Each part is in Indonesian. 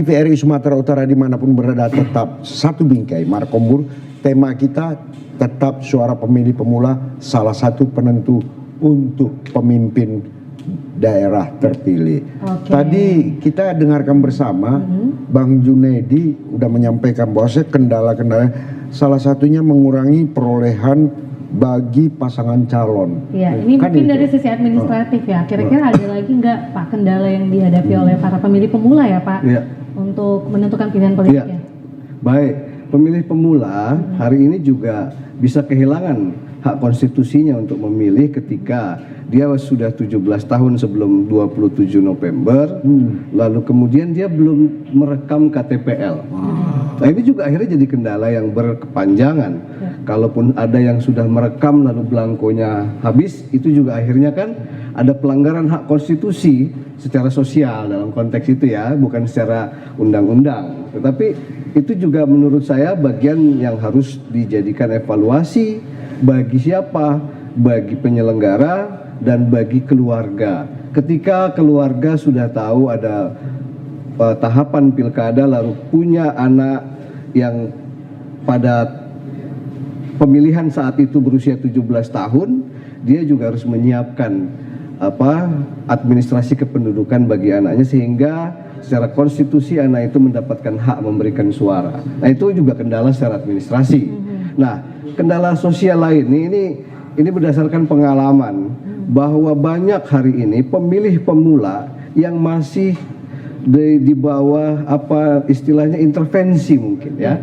TVRI Sumatera Utara dimanapun berada tetap satu bingkai Markombur. Tema kita tetap suara pemilih pemula, salah satu penentu untuk pemimpin daerah terpilih. Tadi kita dengarkan bersama Bang Junedi udah menyampaikan bahwa kendala-kendala salah satunya mengurangi perolehan bagi pasangan calon. Ya, ini kan mungkin itu dari sisi administratif ya. Kira-kira ada lagi nggak Pak kendala yang dihadapi oleh para pemilih pemula ya Pak untuk menentukan pilihan politiknya? Baik, pemilih pemula hari ini juga bisa kehilangan hak konstitusinya untuk memilih ketika dia sudah 17 tahun sebelum 27 November, lalu kemudian dia belum merekam KTPL. Nah ini juga akhirnya jadi kendala yang berkepanjangan. Kalaupun ada yang sudah merekam lalu belangkonya habis, itu juga akhirnya kan ada pelanggaran hak konstitusi secara sosial dalam konteks itu ya, bukan secara undang-undang. Tetapi itu juga menurut saya bagian yang harus dijadikan evaluasi bagi siapa, bagi penyelenggara dan bagi keluarga. Ketika keluarga sudah tahu ada tahapan pilkada lalu punya anak yang pada pemilihan saat itu berusia 17 tahun, dia juga harus menyiapkan administrasi kependudukan bagi anaknya sehingga secara konstitusi anak itu mendapatkan hak memberikan suara. Nah itu juga kendala secara administrasi. Nah kendala sosial lain ini berdasarkan pengalaman bahwa banyak hari ini pemilih pemula yang masih di bawah istilahnya intervensi mungkin ya.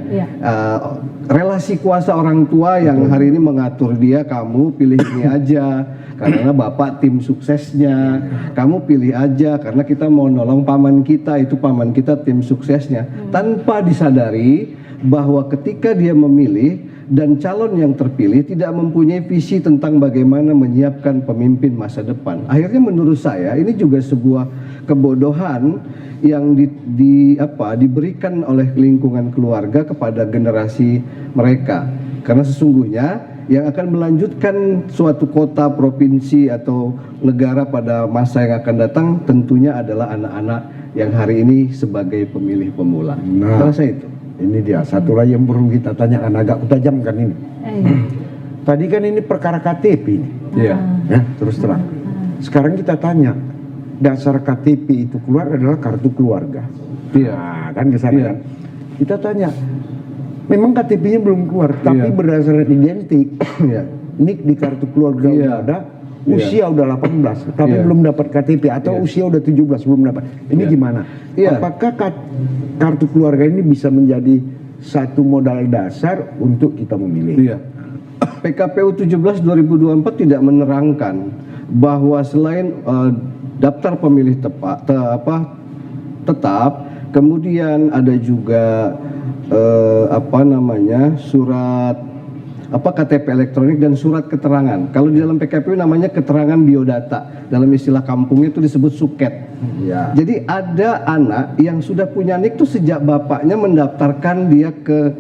Relasi kuasa orang tua yang hari ini mengatur dia, kamu pilih ini aja karena bapak tim suksesnya, kamu pilih aja karena kita mau nolong paman kita, itu paman kita tim suksesnya, tanpa disadari bahwa ketika dia memilih dan calon yang terpilih tidak mempunyai visi tentang bagaimana menyiapkan pemimpin masa depan. Akhirnya menurut saya ini juga sebuah kebodohan yang diberikan oleh lingkungan keluarga kepada generasi mereka. Karena sesungguhnya yang akan melanjutkan suatu kota, provinsi atau negara pada masa yang akan datang tentunya adalah anak-anak yang hari ini sebagai pemilih pemula. Nah, saya itu. Ini dia satu lagi yang perlu kita tanyakan, agak tajam kan ini. Tadi kan ini perkara KTP ini. Ya, terus terang. Sekarang kita tanya, dasar KTP itu keluar adalah kartu keluarga. Iya, kan kesana kan. Kita tanya, memang KTP-nya belum keluar, tapi berdasarkan identik. Nik di kartu keluarga udah ada, usia udah 18, tapi belum dapat KTP atau usia udah 17 belum dapat. Ini gimana? Apakah kartu keluarga ini bisa menjadi satu modal dasar untuk kita memilih? PKPU 17 2024 tidak menerangkan bahwa selain daftar pemilih tetap, kemudian ada juga surat KTP elektronik dan surat keterangan. Kalau di dalam PKPU namanya keterangan biodata, dalam istilah kampungnya itu disebut suket. Jadi ada anak yang sudah punya NIK itu sejak bapaknya mendaftarkan dia ke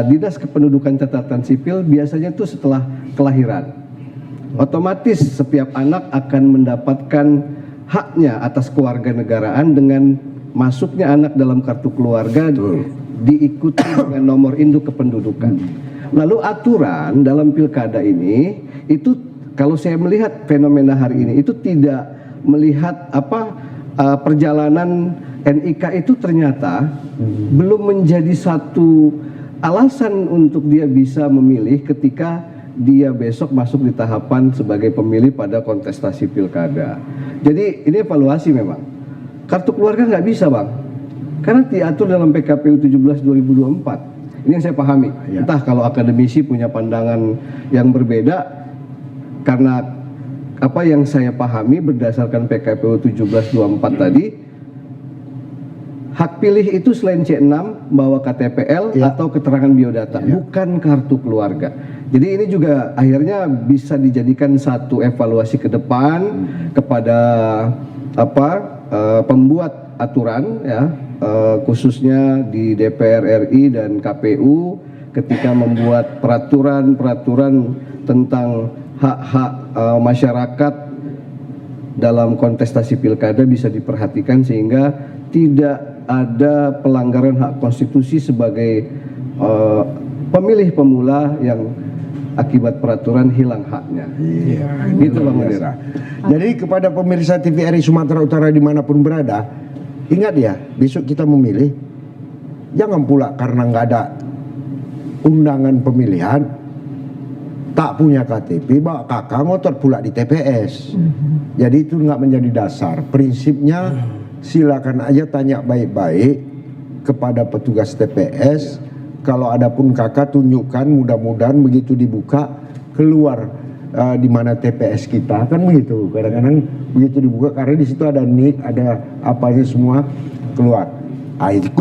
Dinas Kependudukan Catatan Sipil, biasanya itu setelah kelahiran. Otomatis setiap anak akan mendapatkan haknya atas kewarganegaraan dengan masuknya anak dalam kartu keluarga diikuti dengan nomor induk kependudukan. Lalu aturan dalam pilkada ini itu kalau saya melihat fenomena hari ini itu tidak melihat perjalanan NIK itu ternyata belum menjadi satu alasan untuk dia bisa memilih ketika dia besok masuk di tahapan sebagai pemilih pada kontestasi pilkada. Jadi ini evaluasi memang. Kartu keluarga nggak bisa Bang, karena diatur dalam PKPU 17 2024. Ini yang saya pahami. Entah kalau akademisi punya pandangan yang berbeda, karena apa yang saya pahami berdasarkan PKPU 1724 tadi, hak pilih itu selain C6 bawa KTPL atau keterangan biodata, bukan kartu keluarga. Jadi ini juga akhirnya bisa dijadikan satu evaluasi ke depan kepada pembuat aturan khususnya di DPR RI dan KPU ketika membuat peraturan-peraturan tentang hak-hak masyarakat dalam kontestasi pilkada bisa diperhatikan sehingga tidak ada pelanggaran hak konstitusi sebagai pemilih pemula yang akibat peraturan hilang haknya. Iya, Gitu, luar Bang Munir. biasa. Jadi kepada pemirsa TVRI Sumatera Utara dimanapun berada, ingat ya, besok kita memilih, jangan pula karena nggak ada undangan pemilihan, tak punya KTP, bawa kakak ngotot pula di TPS. Jadi itu nggak menjadi dasar. Prinsipnya silakan aja tanya baik-baik kepada petugas TPS. Kalau ada pun kakak tunjukkan, mudah-mudahan begitu dibuka keluar di mana TPS kita, kan begitu. Kadang-kadang begitu dibuka karena di situ ada nik, ada apanya semua keluar.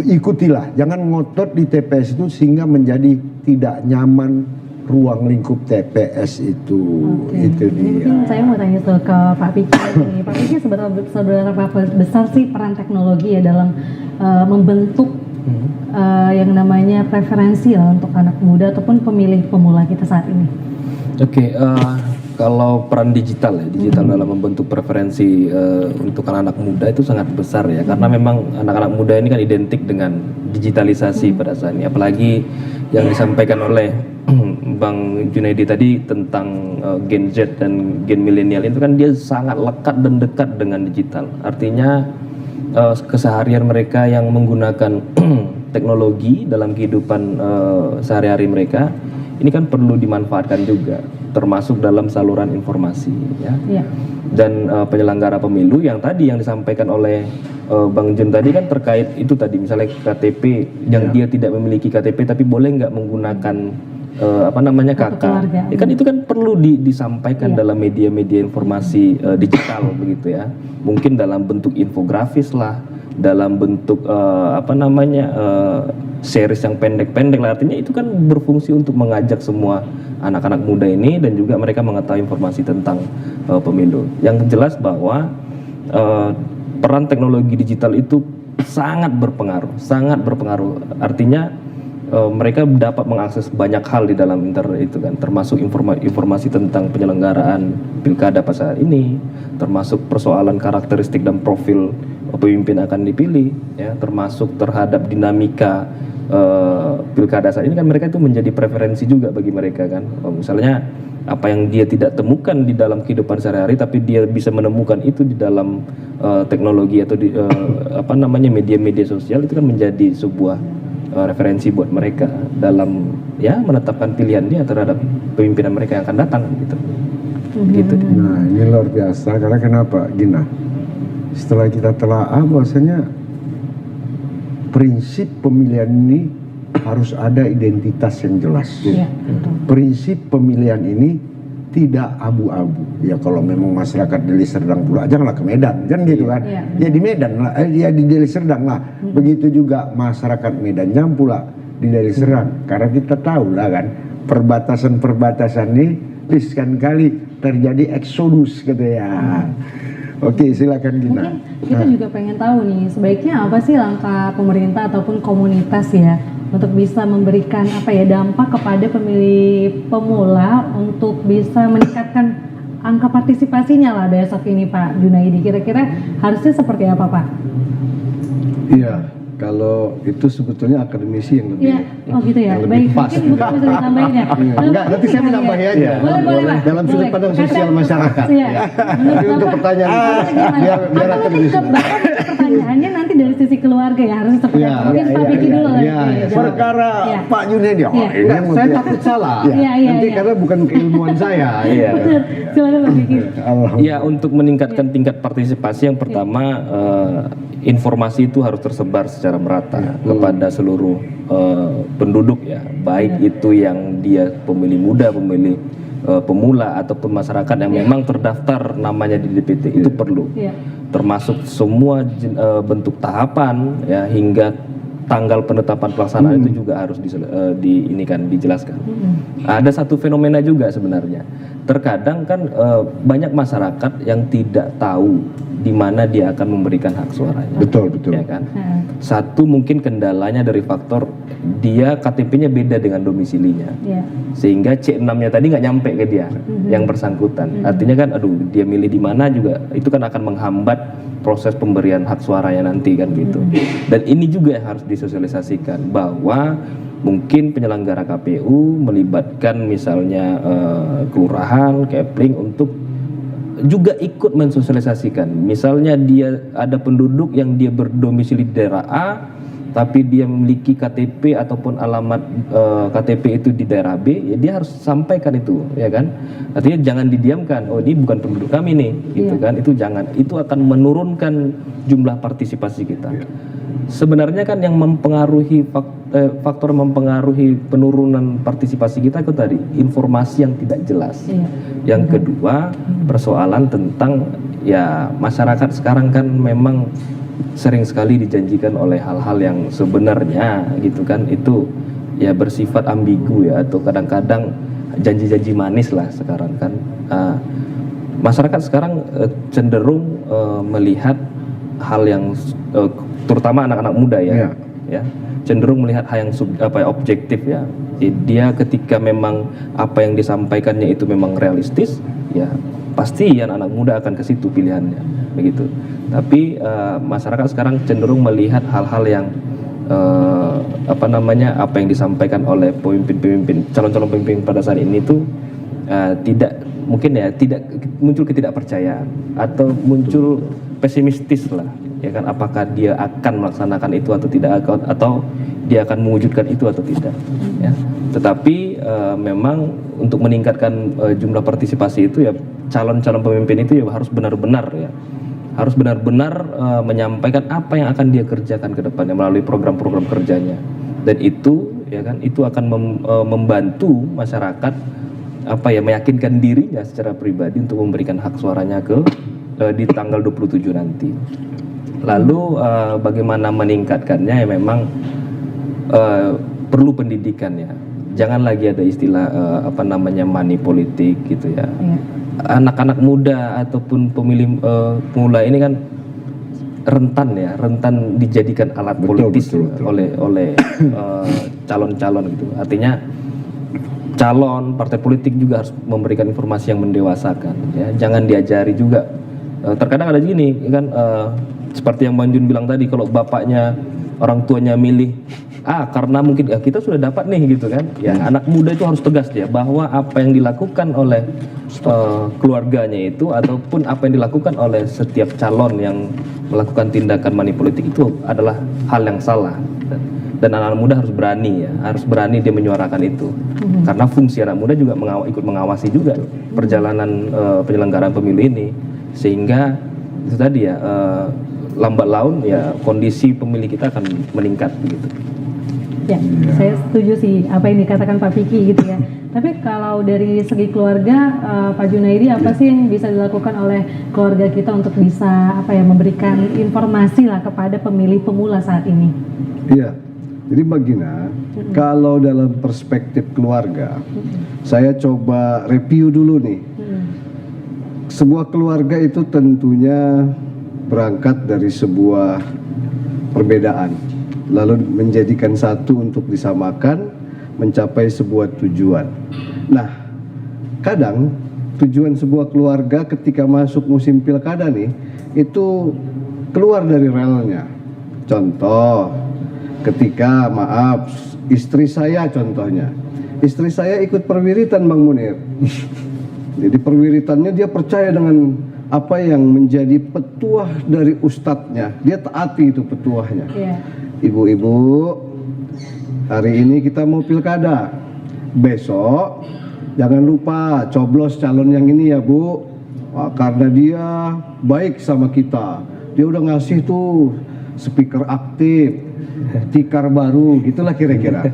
Ikutilah, jangan ngotot di TPS itu sehingga menjadi tidak nyaman ruang lingkup TPS itu. Oke. Itu Ini dia. mungkin saya mau tanya ke Pak Piki nih. Pak Piki seberapa besar sih peran teknologi ya dalam membentuk yang namanya preferensi lah untuk anak muda ataupun pemilih pemula kita saat ini? Oke, kalau peran digital ya, digital dalam membentuk preferensi untuk anak-anak muda itu sangat besar ya, karena memang anak-anak muda ini kan identik dengan digitalisasi pada saat ini, apalagi yang disampaikan oleh Bang Junaidi tadi tentang Gen Z dan Gen milenial itu kan dia sangat lekat dan dekat dengan digital. Artinya keseharian mereka yang menggunakan teknologi dalam kehidupan sehari-hari mereka ini kan perlu dimanfaatkan juga, termasuk dalam saluran informasi ya. Iya. Dan penyelenggara pemilu yang tadi yang disampaikan oleh Bang Jun tadi kan terkait itu tadi, misalnya KTP yang dia tidak memiliki KTP tapi boleh nggak menggunakan Kartu KK. keluarga. Ya kan itu kan perlu disampaikan dalam media-media informasi digital begitu ya. Mungkin dalam bentuk infografis lah, dalam bentuk series yang pendek-pendek lah. Artinya itu kan berfungsi untuk mengajak semua anak-anak muda ini dan juga mereka mengetahui informasi tentang pemilu. Yang jelas bahwa peran teknologi digital itu sangat berpengaruh, sangat berpengaruh. Artinya mereka dapat mengakses banyak hal di dalam internet itu kan, termasuk informasi tentang penyelenggaraan pilkada pada saat ini, termasuk persoalan karakteristik dan profil pemimpin akan dipilih, ya, termasuk terhadap dinamika pilkada saat ini kan mereka itu menjadi preferensi juga bagi mereka kan. Misalnya apa yang dia tidak temukan di dalam kehidupan sehari-hari tapi dia bisa menemukan itu di dalam teknologi atau di media-media sosial, itu kan menjadi sebuah referensi buat mereka dalam ya menetapkan pilihan dia terhadap pemimpinan mereka yang akan datang gitu. Gitu. Nah, ini luar biasa karena kenapa, Gina? Setelah kita telaah bahwasanya prinsip pemilihan ini harus ada identitas yang jelas. Iya, betul. Prinsip pemilihan ini tidak abu-abu. Ya kalau memang masyarakat Deli Serdang pula, janganlah ke Medan, kan gitu kan? Iya, Ya di Medan lah, ya di Deli Serdang lah. Begitu juga masyarakat Medan, jangan pula di Deli Serdang. Karena kita tahu lah kan, perbatasan-perbatasan ini riskan kali terjadi eksodus gitu ya. Oke, silakan Gina. Mungkin kita juga pengen tahu nih, sebaiknya apa sih langkah pemerintah ataupun komunitas ya untuk bisa memberikan dampak kepada pemilih pemula untuk bisa meningkatkan angka partisipasinya lah besok ini Pak Junaidi. Kira-kira harusnya seperti apa Pak? Iya, kalau itu sebetulnya akademisi yang lebih Iya, oh gitu ya. yang Baik, lebih pas. mungkin bisa ditambahin ya. Enggak, nanti saya menambahin aja. Boleh, Pak. Dalam sudut Boleh. pandang sosial Kata- masyarakat. Iya. Menurut Tapi untuk Bapak, pertanyaan itu, biar atau akademis. lebih ke Bapak pertanyaannya nanti dari sisi keluarga ya harus seperti Iya, apa? Mungkin iya, Pak Piki iya, dulu lah. iya, iya. Perkara Iya. Pak Junaidi, Iya. ini Enggak, yang saya lebih- takut salah. Iya, iya, Nanti iya. karena bukan keilmuan saya. Iya. Betul. Silakan Pak Piki. Ya, untuk meningkatkan tingkat partisipasi yang pertama informasi itu harus tersebar secara merata kepada seluruh penduduk ya, baik itu yang dia pemilih muda, pemilih pemula ataupun masyarakat yang memang terdaftar namanya di DPT itu perlu. Iya. Termasuk semua bentuk tahapan ya hingga tanggal penetapan pelaksanaan itu juga harus dijelaskan. Ada satu fenomena juga sebenarnya. Terkadang kan banyak masyarakat yang tidak tahu di mana dia akan memberikan hak suaranya. Betul, betul. Ya kan? Satu mungkin kendalanya dari faktor dia KTP-nya beda dengan domisilinya. Iya. Sehingga C6-nya tadi nggak nyampe ke dia yang bersangkutan. Artinya kan aduh dia milih di mana juga itu kan akan menghambat proses pemberian hak suaranya nanti kan gitu. Dan ini juga yang harus disosialisasikan bahwa mungkin penyelenggara KPU melibatkan misalnya kelurahan, Kepling untuk juga ikut mensosialisasikan. Misalnya dia ada penduduk yang dia berdomisili di daerah A, tapi dia memiliki KTP ataupun alamat KTP itu di daerah B, ya dia harus sampaikan itu, ya kan? Artinya jangan didiamkan. Oh, ini bukan penduduk kami nih, gitu kan? Itu jangan. Itu akan menurunkan jumlah partisipasi kita. Sebenarnya kan yang mempengaruhi faktor mempengaruhi penurunan partisipasi kita itu tadi informasi yang tidak jelas. Yang kedua, persoalan tentang ya masyarakat sekarang kan memang sering sekali dijanjikan oleh hal-hal yang sebenarnya gitu kan itu ya bersifat ambigu ya, atau kadang-kadang janji-janji manis lah sekarang kan. Masyarakat sekarang cenderung melihat hal yang terutama anak-anak muda ya, ya cenderung melihat hal yang objektif ya. Dia ketika memang apa yang disampaikannya itu memang realistis, ya pasti anak-anak muda akan ke situ pilihannya begitu. Tapi masyarakat sekarang cenderung melihat hal-hal yang apa yang disampaikan oleh pemimpin-pemimpin, calon-calon pemimpin pada saat ini tuh tidak muncul ketidakpercayaan atau muncul pesimistis lah, ya kan, apakah dia akan melaksanakan itu atau tidak, atau dia akan mewujudkan itu atau tidak, ya. Tetapi memang untuk meningkatkan jumlah partisipasi itu ya calon-calon pemimpin itu ya harus benar-benar menyampaikan apa yang akan dia kerjakan ke depannya melalui program-program kerjanya, dan itu ya kan itu akan membantu masyarakat meyakinkan dirinya secara pribadi untuk memberikan hak suaranya di tanggal 27 nanti. Lalu bagaimana meningkatkannya ya memang perlu pendidikan ya. Jangan lagi ada istilah money politik gitu ya. Anak-anak muda ataupun pemilih pemula ini kan rentan dijadikan alat politis oleh calon-calon gitu. Artinya calon partai politik juga harus memberikan informasi yang mendewasakan ya. Jangan diajari juga. Terkadang ada gini kan, seperti yang Bang Jun bilang tadi, kalau bapaknya orang tuanya milih karena mungkin kita sudah dapat nih gitu kan ya. Anak muda itu harus tegas dia bahwa apa yang dilakukan oleh keluarganya itu ataupun apa yang dilakukan oleh setiap calon yang melakukan tindakan money politik itu adalah hal yang salah, dan anak muda harus berani dia menyuarakan itu. Karena fungsi anak muda juga ikut mengawasi juga perjalanan penyelenggaraan pemilu ini, sehingga itu tadi ya lambat laun ya kondisi pemilih kita akan meningkat begitu. Ya, saya setuju sih apa yang dikatakan Pak Vicky gitu ya. Tapi kalau dari segi keluarga, Pak Junaidi, apa sih yang bisa dilakukan oleh keluarga kita untuk bisa memberikan informasi lah kepada pemilih pemula saat ini? Iya, jadi Bagina, kalau dalam perspektif keluarga, saya coba review dulu nih. Sebuah keluarga itu tentunya berangkat dari sebuah perbedaan, lalu menjadikan satu untuk disamakan, mencapai sebuah tujuan. Nah, kadang tujuan sebuah keluarga ketika masuk musim pilkada nih, itu keluar dari relnya. Contoh, ketika istri saya contohnya, istri saya ikut perwiritan Bang Munir. Jadi perwiritannya dia percaya dengan apa yang menjadi petuah dari ustadznya, dia taati itu petuahnya. Ibu-ibu, hari ini kita mau pilkada, besok jangan lupa coblos calon yang ini ya Bu, karena dia baik sama kita, dia udah ngasih tuh speaker aktif, tikar baru, gitulah kira-kira.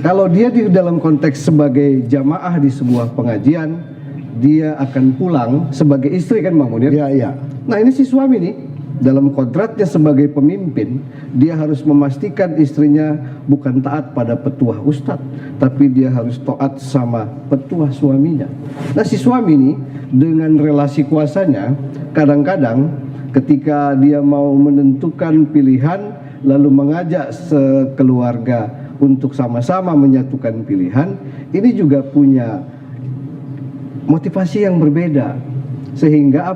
Kalau dia di dalam konteks sebagai jamaah di sebuah pengajian, dia akan pulang sebagai istri kan Bang Munir? Iya. Nah ini si suami nih, dalam kodratnya sebagai pemimpin, dia harus memastikan istrinya bukan taat pada petuah ustadz, tapi dia harus taat sama petuah suaminya. Nah si suami nih, dengan relasi kuasanya, kadang-kadang ketika dia mau menentukan pilihan, lalu mengajak sekeluarga untuk sama-sama menyatukan pilihan, ini juga punya motivasi yang berbeda, sehingga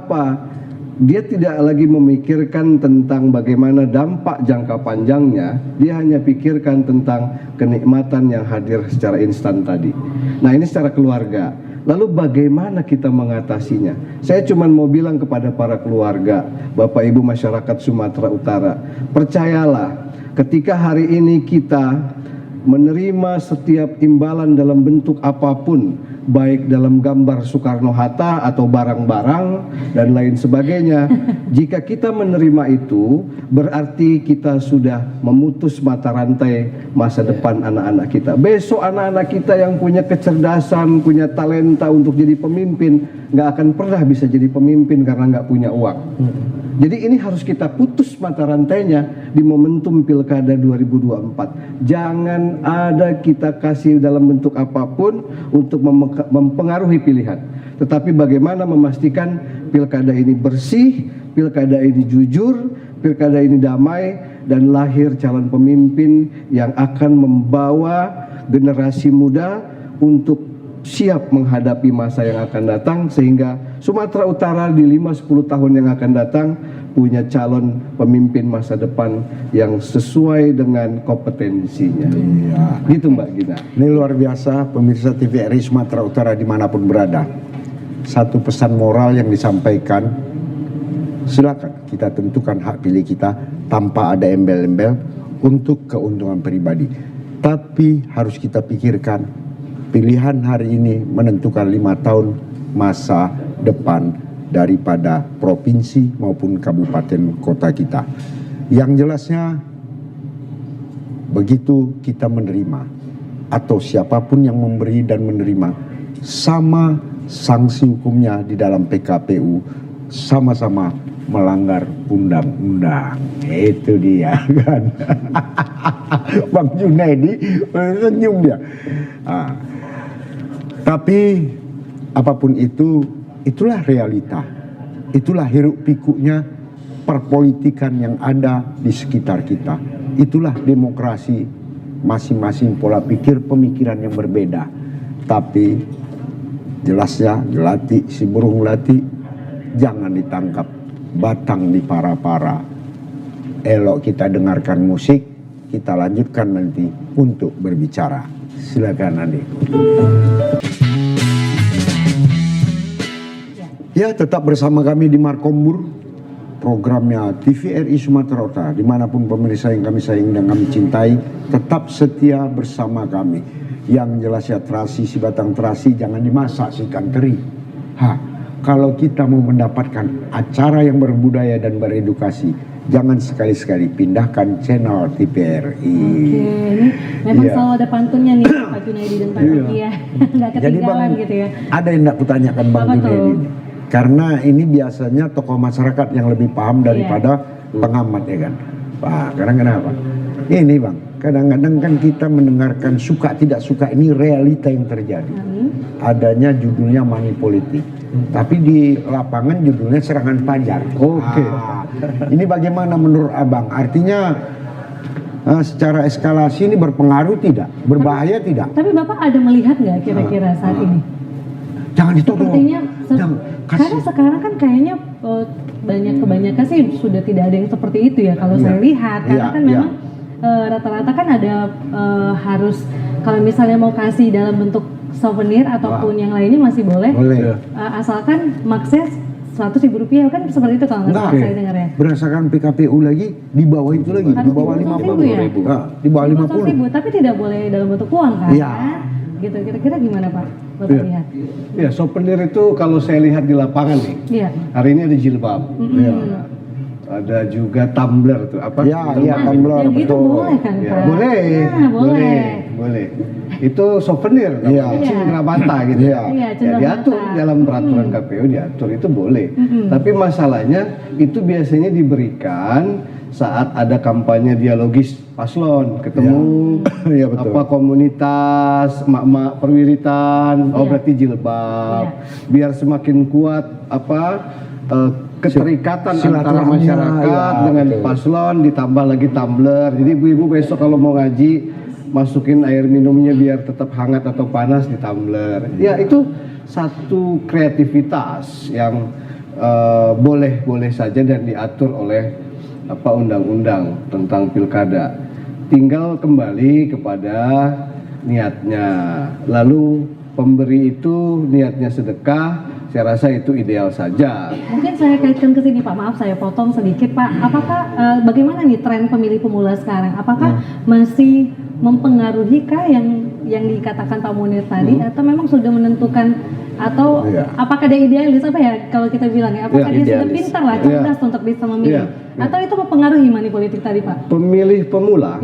dia tidak lagi memikirkan tentang bagaimana dampak jangka panjangnya, dia hanya pikirkan tentang kenikmatan yang hadir secara instan tadi. Nah, ini secara keluarga. Lalu bagaimana kita mengatasinya? Saya cuma mau bilang kepada para keluarga, Bapak Ibu masyarakat Sumatera Utara, percayalah, ketika hari ini kita menerima setiap imbalan dalam bentuk apapun, baik dalam gambar Soekarno-Hatta atau barang-barang dan lain sebagainya, jika kita menerima itu, berarti kita sudah memutus mata rantai masa depan anak-anak kita. Besok anak-anak kita yang punya kecerdasan, punya talenta untuk jadi pemimpin, nggak akan pernah bisa jadi pemimpin karena nggak punya uang. Jadi ini harus kita putus mata rantainya di momentum Pilkada 2024. Jangan ada kita kasih dalam bentuk apapun untuk mempengaruhi pilihan. Tetapi bagaimana memastikan Pilkada ini bersih, Pilkada ini jujur, Pilkada ini damai, dan lahir calon pemimpin yang akan membawa generasi muda untuk siap menghadapi masa yang akan datang, sehingga Sumatera Utara di 5-10 tahun yang akan datang punya calon pemimpin masa depan yang sesuai dengan kompetensinya. Iya. Gitu Mbak Gina. Ini luar biasa pemirsa TVRI Sumatera Utara dimanapun berada. Satu pesan moral yang disampaikan, silakan kita tentukan hak pilih kita tanpa ada embel-embel untuk keuntungan pribadi. Tapi harus kita pikirkan, pilihan hari ini menentukan 5 tahun masa depan daripada provinsi maupun kabupaten kota kita. Yang jelasnya, begitu kita menerima atau siapapun yang memberi dan menerima, sama sanksi hukumnya di dalam PKPU, sama-sama melanggar undang-undang. Itu dia kan. Bang Junaidi senyum dia. Tapi apapun itu, itulah realita. Itulah hiruk pikuknya perpolitikan yang ada di sekitar kita. Itulah demokrasi, masing-masing pola pikir pemikiran yang berbeda. Tapi jelasnya gelati si burung lati, jangan ditangkap batang di para-para. Elok kita dengarkan musik, kita lanjutkan nanti untuk berbicara. Silakan Andi. Ya, tetap bersama kami di Markombur, programnya TVRI Sumatera Utara. Dimanapun pemirsa yang kami sayang dan kami cintai, tetap setia bersama kami. Yang jelas ya, terasi si batang terasi jangan dimasak si ikan teri. Kalau kita mau mendapatkan acara yang berbudaya dan beredukasi, jangan sekali-sekali pindahkan channel TVRI. Oke, ini memang selalu ada pantunnya nih Pak Junaidi dan Pak Kia. Nggak ketinggalan gitu ya. Ada yang tidak kutanyakan Bang Junaidi ini. Karena ini biasanya tokoh masyarakat yang lebih paham daripada pengamat ya kan. Karena kenapa? Ini Bang, kadang-kadang kan kita mendengarkan suka tidak suka, ini realita yang terjadi. Adanya judulnya money politik. Tapi di lapangan judulnya serangan fajar. Oke. Ini bagaimana menurut Abang? Artinya secara eskalasi ini berpengaruh tidak? Berbahaya tidak? Tapi Bapak ada melihat nggak kira-kira saat ini? Jangan ditodong. Sepertinya, karena sekarang kan kayaknya kebanyakan sih sudah tidak ada yang seperti itu ya kalau saya lihat. Karena kan memang rata-rata kan ada harus kalau misalnya mau kasih dalam bentuk souvenir ataupun yang lainnya masih boleh. Asalkan maksnya Rp100.000 kan seperti itu kalau nggak salah saya dengar ya. Berdasarkan PKPU lagi di bawah itu lagi, di bawah 50.000 ya? Di bawah 50.000. Tapi tidak boleh dalam bentuk uang kan? Iya. Gitu, kira-kira gimana Pak? Bapak lihat? Ya, souvenir itu kalau saya lihat di lapangan nih, hari ini ada jilbab, ada juga tumbler tuh, apa? Iya, tumbler, yang gitu boleh kan Pak? Boleh. Itu souvenir, cindera mata gitu. Diatur dalam peraturan KPU, diatur itu boleh. Tapi masalahnya itu biasanya diberikan saat ada kampanye dialogis paslon, ketemu komunitas emak-emak perwiritan, berarti jilbab, biar semakin kuat keterikatan antara masyarakat dengan paslon, ditambah lagi tumbler. Jadi ibu-ibu besok kalau mau ngaji, masukin air minumnya biar tetap hangat atau panas di tumbler. Ya, itu satu kreativitas yang boleh saja dan diatur oleh undang-undang tentang pilkada. Tinggal kembali kepada niatnya. Lalu pemberi itu niatnya sedekah, saya rasa itu ideal saja. Mungkin saya kaitkan ke sini Pak, maaf saya potong sedikit Pak. Apakah bagaimana nih tren pemilih pemula sekarang? Apakah masih mempengaruhi kah yang dikatakan Pak Munir tadi, atau memang sudah menentukan, atau apakah dia idealis apa ya kalau kita bilang ya? Apakah dia sudah pintar lah, cerdas untuk bisa memilih? Atau itu mempengaruhi money politik tadi Pak? Pemilih pemula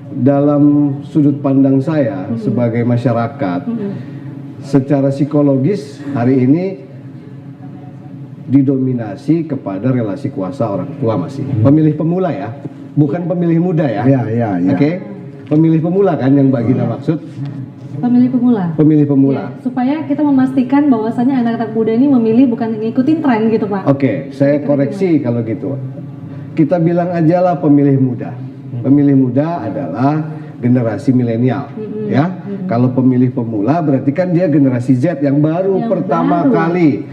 dalam sudut pandang saya sebagai masyarakat, secara psikologis hari ini didominasi kepada relasi kuasa orang tua masih. Pemilih pemula ya, bukan pemilih muda ya. Oke? Pemilih pemula kan yang Mbak Gina maksud? Pemilih pemula. Pemilih pemula. Ya, supaya kita memastikan bahwasannya anak-anak muda ini memilih bukan ngikutin tren gitu Pak. Oke, saya koreksi kalau gitu. Kita bilang aja lah pemilih muda. Pemilih muda adalah generasi milenial, ya. Kalau pemilih pemula berarti kan dia generasi Z yang baru pertama kali.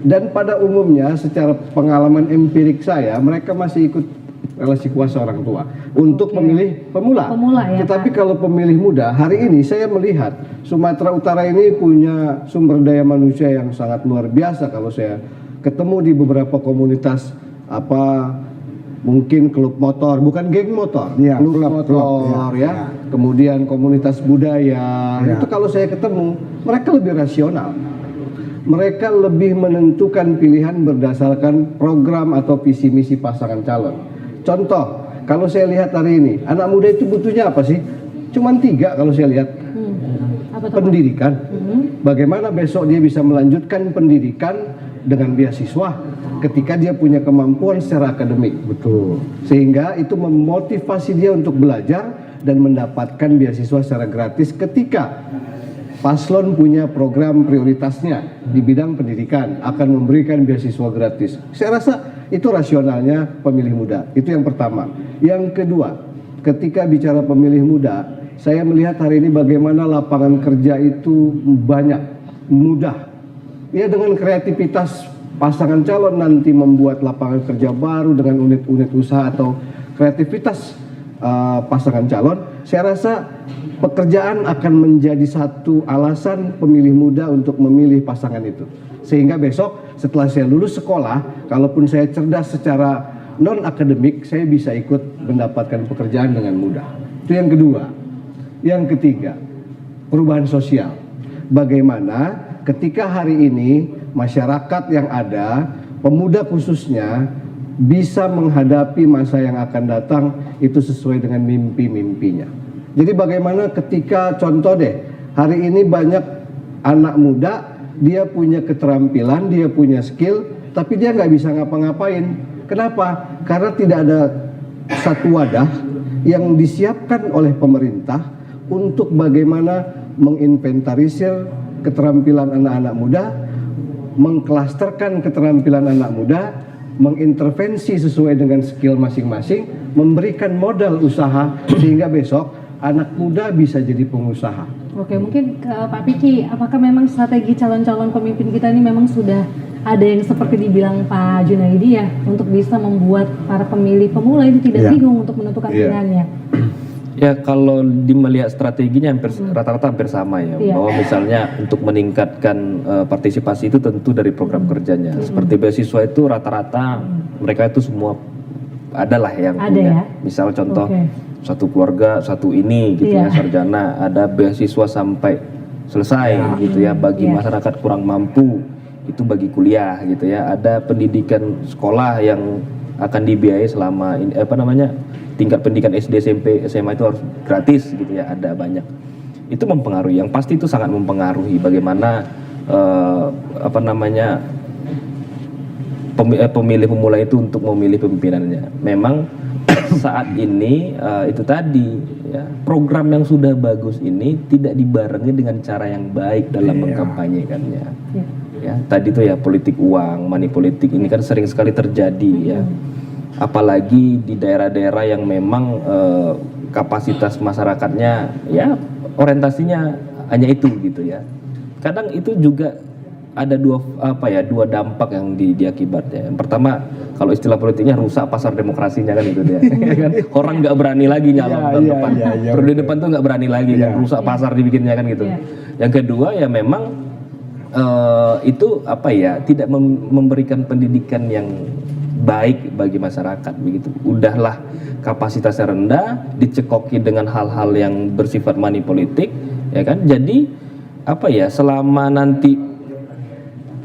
Dan pada umumnya secara pengalaman empirik saya, mereka masih ikut relasi kuasa orang tua untuk pemilih pemula. Tetapi kalau pemilih muda, hari ini saya melihat Sumatera Utara ini punya sumber daya manusia yang sangat luar biasa. Kalau saya ketemu di beberapa komunitas mungkin klub motor, bukan geng motor, klub motor ya. Kemudian komunitas budaya, itu kalau saya ketemu, mereka lebih rasional. Mereka lebih menentukan pilihan berdasarkan program atau visi misi pasangan calon. Contoh, kalau saya lihat hari ini, anak muda itu butuhnya apa sih? Cuman 3 kalau saya lihat. Pendidikan. Bagaimana besok dia bisa melanjutkan pendidikan dengan beasiswa ketika dia punya kemampuan secara akademik. Betul. Sehingga itu memotivasi dia untuk belajar dan mendapatkan beasiswa secara gratis ketika paslon punya program prioritasnya di bidang pendidikan, akan memberikan beasiswa gratis. Saya rasa itu rasionalnya pemilih muda. Itu yang pertama. Yang kedua, ketika bicara pemilih muda, saya melihat hari ini bagaimana lapangan kerja itu banyak, mudah. Ya, dengan kreativitas pasangan calon nanti membuat lapangan kerja baru dengan unit-unit usaha atau kreativitas pasangan calon, saya rasa pekerjaan akan menjadi satu alasan pemilih muda untuk memilih pasangan itu. Sehingga besok setelah saya lulus sekolah, kalaupun saya cerdas secara non-akademik, saya bisa ikut mendapatkan pekerjaan dengan mudah. Itu yang kedua. Yang ketiga, perubahan sosial. Bagaimana ketika hari ini masyarakat yang ada, pemuda khususnya, bisa menghadapi masa yang akan datang itu sesuai dengan mimpi-mimpinya. Jadi bagaimana ketika contoh deh, hari ini banyak anak muda, dia punya keterampilan, dia punya skill, tapi dia nggak bisa ngapa-ngapain. Kenapa? Karena tidak ada satu wadah yang disiapkan oleh pemerintah untuk bagaimana menginventarisir keterampilan anak-anak muda, mengklasterkan keterampilan anak muda, mengintervensi sesuai dengan skill masing-masing, memberikan modal usaha sehingga besok anak muda bisa jadi pengusaha. Oke, mungkin Pak Piki, apakah memang strategi calon-calon pemimpin kita ini memang sudah ada yang seperti dibilang Pak Junaidi ya, untuk bisa membuat para pemilih pemula itu tidak bingung untuk menentukan pilihannya? Ya, kalau melihat strateginya rata-rata hampir sama ya, bahwa misalnya untuk meningkatkan partisipasi itu tentu dari program kerjanya. Seperti beasiswa itu rata-rata mereka itu semua adalah yang punya. Misal contoh satu keluarga satu ini gitu ya, sarjana, ada beasiswa sampai selesai gitu ya. Bagi masyarakat kurang mampu itu bagi kuliah gitu ya. Ada pendidikan sekolah yang akan dibiayai selama ini, tingkat pendidikan SD, SMP, SMA itu harus gratis gitu ya, ada banyak. Itu mempengaruhi, yang pasti itu sangat mempengaruhi bagaimana pemilih pemula itu untuk memilih pemimpinannya. Memang saat ini itu tadi ya, program yang sudah bagus ini tidak dibarengi dengan cara yang baik dalam mengkampanyekannya. Ya, tadi itu ya politik uang, money politik ini kan sering sekali terjadi ya. Apalagi di daerah-daerah yang memang kapasitas masyarakatnya ya orientasinya hanya itu gitu ya. Kadang itu juga ada dua dampak yang diakibatnya. Yang pertama, kalau istilah politiknya rusak pasar demokrasinya kan itu dia. Kan orang nggak berani lagi nyalon tahun depan. Periode depan tuh nggak berani lagi kan, rusak pasar dibikinnya kan gitu. Yang kedua ya memang itu tidak memberikan pendidikan yang baik bagi masyarakat begitu. Udahlah kapasitasnya rendah, dicekoki dengan hal-hal yang bersifat money politik, ya kan? Jadi selama nanti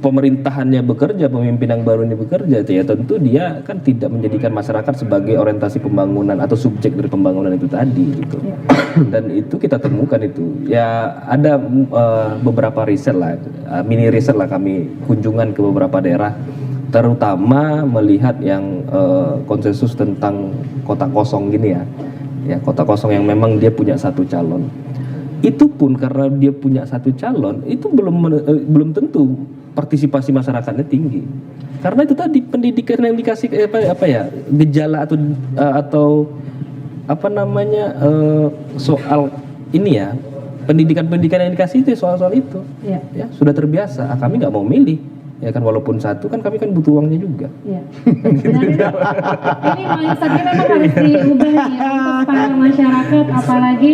pemerintahannya bekerja, pemimpin yang baru ini bekerja, ya tentu dia kan tidak menjadikan masyarakat sebagai orientasi pembangunan atau subjek dari pembangunan itu tadi gitu. Dan itu kita temukan itu. Ya ada beberapa riset lah, mini riset lah kami kunjungan ke beberapa daerah, terutama melihat yang konsensus tentang kota kosong gini ya kota kosong yang memang dia punya satu calon. Itu pun karena dia punya satu calon, itu belum tentu partisipasi masyarakatnya tinggi. Karena itu tadi pendidikan yang dikasih gejala atau soal ini ya, pendidikan yang dikasih itu soal itu. Ya sudah terbiasa. Kami nggak mau milih. Ya kan walaupun satu kan kami kan butuh uangnya juga. Iya. Ini mindsetnya memang harus diubah nih ya, untuk para masyarakat, apalagi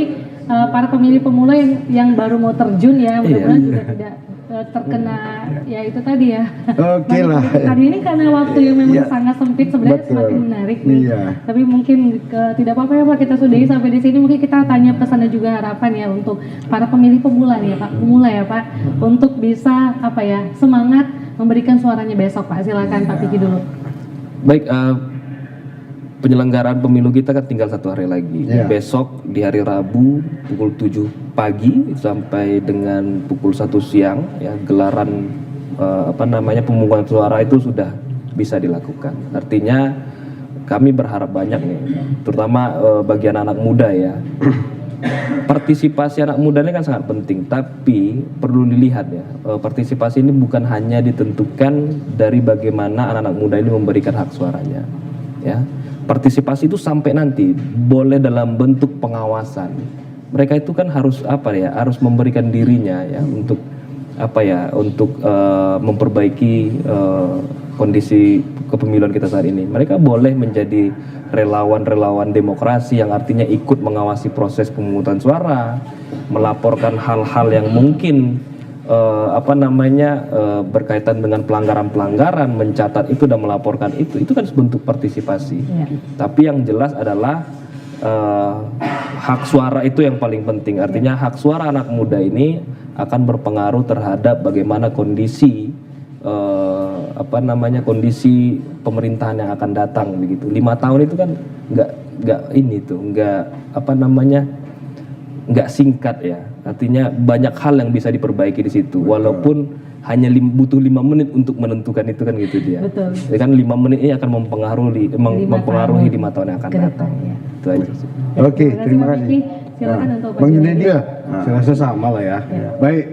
para pemilih pemula yang baru mau terjun ya, mudah-mudahan juga tidak terkena ya itu tadi ya. Oke lah. Hari ini karena waktu yang memang sangat sempit sebenarnya semakin menarik nih. Tapi mungkin tidak apa-apa ya Pak, kita sudahi sampai di sini. Mungkin kita tanya pesan dan juga harapan ya untuk para pemilih pemula nih ya Pak, untuk bisa semangat memberikan suaranya besok Pak. Silakan Pak Piki dulu. Baik, penyelenggaraan pemilu kita kan tinggal 1 hari lagi. Besok di hari Rabu pukul 7 pagi sampai dengan pukul 1 siang ya, gelaran pemungutan suara itu sudah bisa dilakukan. Artinya kami berharap banyak nih, terutama bagi anak-anak muda ya. Partisipasi anak muda ini kan sangat penting, tapi perlu dilihat ya, partisipasi ini bukan hanya ditentukan dari bagaimana anak-anak muda ini memberikan hak suaranya ya. Partisipasi itu sampai nanti boleh dalam bentuk pengawasan. Mereka itu kan harus harus memberikan dirinya ya untuk memperbaiki kondisi kepemiluan kita saat ini. Mereka boleh menjadi relawan-relawan demokrasi yang artinya ikut mengawasi proses pemungutan suara, melaporkan hal-hal yang mungkin berkaitan dengan pelanggaran-pelanggaran, mencatat itu dan melaporkan itu kan sebentuk partisipasi. Tapi yang jelas adalah hak suara itu yang paling penting. Artinya hak suara anak muda ini akan berpengaruh terhadap bagaimana kondisi kondisi pemerintahan yang akan datang begitu. 5 tahun itu kan nggak singkat ya. Artinya banyak hal yang bisa diperbaiki di situ. Walaupun hanya butuh 5 menit untuk menentukan itu kan gitu dia. Betul. Jadi kan 5 menit ini akan mempengaruhi 5 tahun yang akan datang. Itu aja sih. Oke, terima kasih. Silakan untuk Bang Junaidi. Saya rasa sama lah ya. Baik,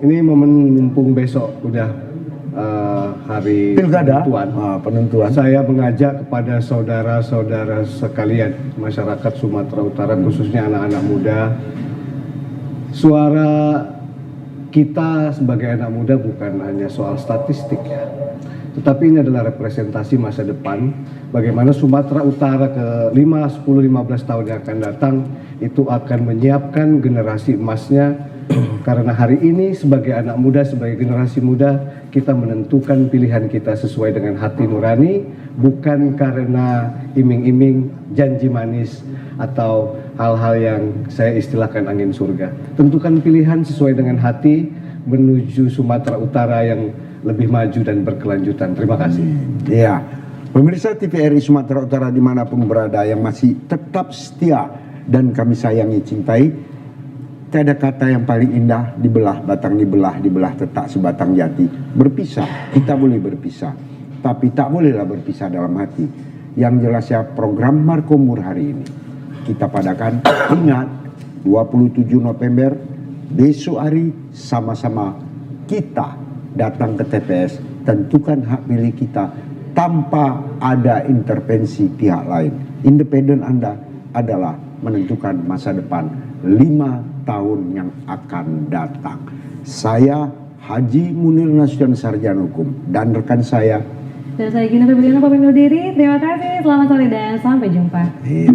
ini momen mumpung besok udah hari Pilkada penentuan. Saya mengajak kepada saudara-saudara sekalian masyarakat Sumatera Utara, khususnya anak-anak muda, suara kita sebagai anak muda bukan hanya soal statistik ya, tetapi ini adalah representasi masa depan. Bagaimana Sumatera Utara ke 5, 10, 15 tahun yang akan datang itu akan menyiapkan generasi emasnya. Karena hari ini sebagai anak muda, sebagai generasi muda, kita menentukan pilihan kita sesuai dengan hati nurani, bukan karena iming-iming, janji manis, atau hal-hal yang saya istilahkan angin surga. Tentukan pilihan sesuai dengan hati menuju Sumatera Utara yang lebih maju dan berkelanjutan. Terima kasih. Iya, pemirsa TVRI Sumatera Utara dimanapun berada yang masih tetap setia dan kami sayangi, cintai. Tiada kata yang paling indah, dibelah batang dibelah tetap sebatang jati. Berpisah, kita boleh berpisah, tapi tak bolehlah berpisah dalam hati. Yang jelas ya, program Markomur hari ini kita padakan, ingat 27 November besok hari, sama-sama kita datang ke TPS, tentukan hak pilih kita tanpa ada intervensi pihak lain. Independen Anda adalah menentukan masa depan 5 tahun yang akan datang. Saya Haji Munir Nasution Sarjana Hukum dan rekan saya. Dan saya Gina Febriana pamit undur diri. Terima kasih, selamat sore dan sampai jumpa. Iya.